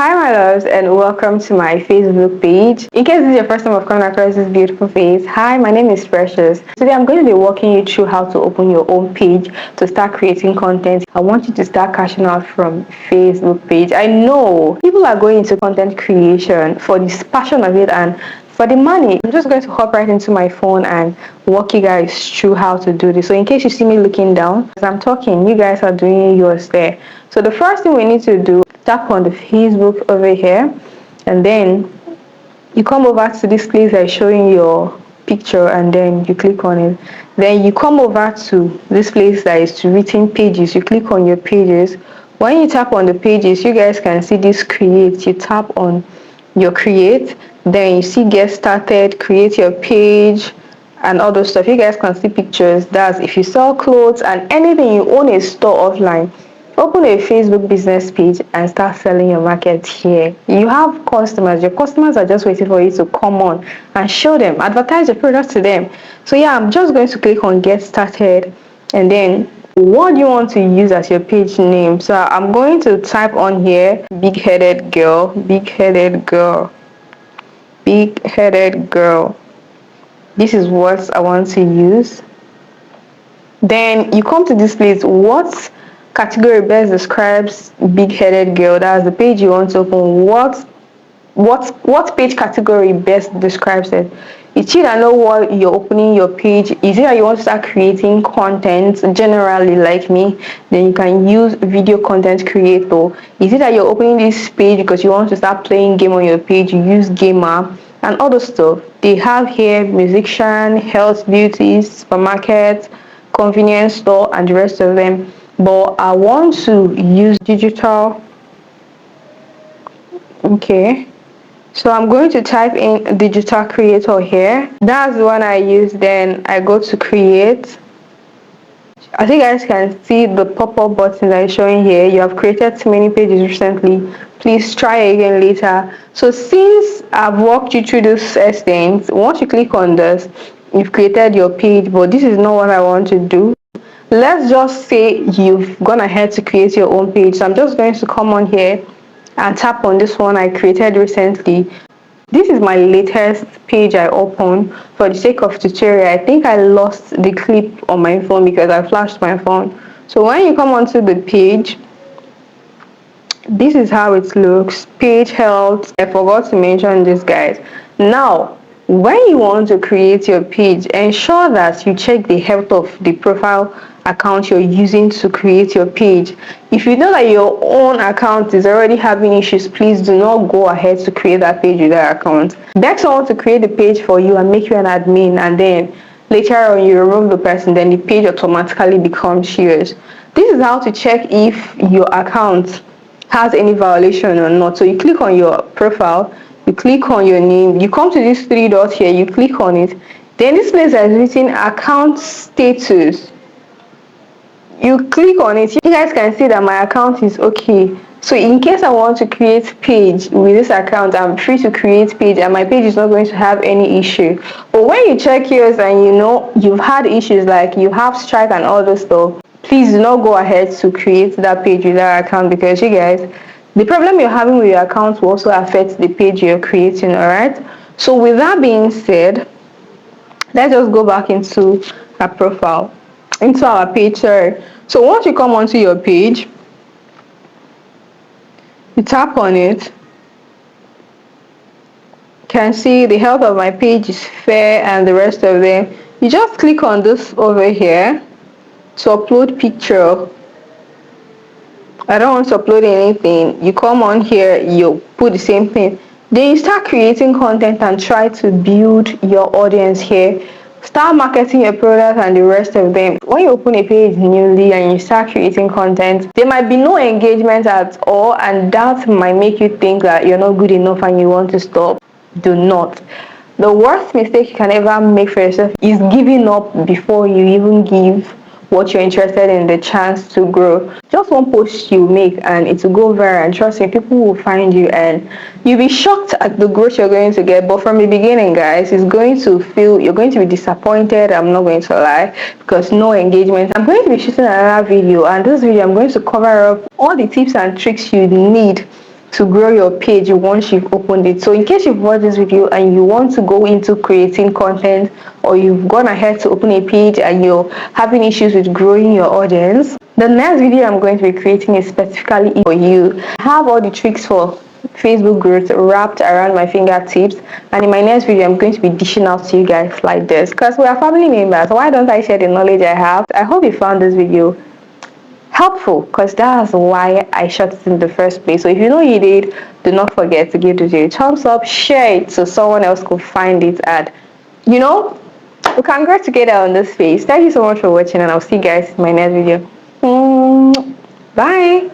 Hi my loves, and welcome to my Facebook page. In case this is your first time of coming across this beautiful face, hi, my name is Precious. Today I'm going to be walking you through how to open your own page to start creating content. I want you to start cashing out from Facebook page. I know people are going into content creation for this passion of it and for the money. I'm just going to hop right into my phone and walk you guys through how to do this. So in case you see me looking down as I'm talking, you guys are doing yours there. So the first thing we need to do, tap on the Facebook over here, and then you come over to this place that's showing your picture, and then you click on it. Then you come over to this place that is to written pages. You click on your pages. When you tap on the pages, you guys can see this create. You tap on your create, then you see get started, create your page, and all those stuff. You guys can see pictures. That's if you sell clothes and anything, you own a store offline, open a Facebook business page and start selling your market here. You have customers. Your customers are just waiting for you to come on and show them, advertise your product to them. So yeah, I'm just going to click on get started, and then what do you want to use as your page name? So I'm going to type on here big-headed girl, big-headed girl, big-headed girl. This is what I want to use. Then you come to this place, what category best describes big-headed girl? That's the page you want to open. What page category best describes it? It's you that know what you're opening your page. Is it that you want to start creating content generally like me? Then you can use video content creator. Is it that you're opening this page because you want to start playing game on your page? You use gamer and other stuff. They have here musician, health, beauty, supermarket, convenience store, and the rest of them. But I want to use digital. Okay, so I'm going to type in digital creator here. That's the one I use. Then I go to create. I think you guys can see the pop-up button that is showing here. You have created too many pages recently, please try again later. So since I've walked you through this things, once you click on this, you've created your page, but this is not what I want to do. Let's just say you've gone ahead to create your own page. So I'm just going to come on here and tap on this one I created recently. This is my latest page I opened. For the sake of tutorial, I think I lost the clip on my phone because I flashed my phone. So when you come onto the page, this is how it looks. Page health. I forgot to mention this, guys. Now when you want to create your page, ensure that you check the health of the profile account you're using to create your page. If you know that your own account is already having issues, please do not go ahead to create that page with that account. Beg someone to create the page for you and make you an admin, and then later on you remove the person, then the page automatically becomes yours. This is how to check if your account has any violation or not. So you click on your profile, you click on your name, you come to this three dots here, you click on it, then this place is written account status. You click on it. You guys can see that my account is okay. So in case I want to create page with this account, I'm free to create page and my page is not going to have any issue. But when you check yours and you know you've had issues like you have strike and all those stuff, please do not go ahead to create that page with that account, because you guys, the problem you're having with your account will also affect the page you're creating. All right, so with that being said, let's just go back into our profile, into our page. Sorry. So once you come onto your page, you tap on it, you can see the health of my page is fair and the rest of them. You just click on this over here to upload picture. I don't want to upload anything. You come on here, you put the same thing, then you start creating content and try to build your audience here. Start marketing your product and the rest of them. When you open a page newly and you start creating content, there might be no engagement at all, and that might make you think that you're not good enough and you want to stop. Do not. The worst mistake you can ever make for yourself is giving up before you even give what you're interested in the chance to grow. Just one post you make and it will go viral, and trust me, people will find you and you'll be shocked at the growth you're going to get. But from the beginning, guys, it's going to feel, you're going to be disappointed, I'm not going to lie, because no engagement. I'm going to be shooting another video, and this video I'm going to cover up all the tips and tricks you need to grow your page once you've opened it. So in case you've watched this video and you want to go into creating content, or you've gone ahead to open a page and you're having issues with growing your audience, the next video I'm going to be creating is specifically for you. I have all the tricks for Facebook growth wrapped around my fingertips, and in my next video I'm going to be dishing out to you guys like this, because we are family members. Why don't I share the knowledge I have? I hope you found this video helpful, because that's why I shot it in the first place. So if you know you did, do not forget to give the video a thumbs up, share it so someone else could find it, and we can grow together on this space. Thank you so much for watching, and I'll see you guys in my next video. Bye.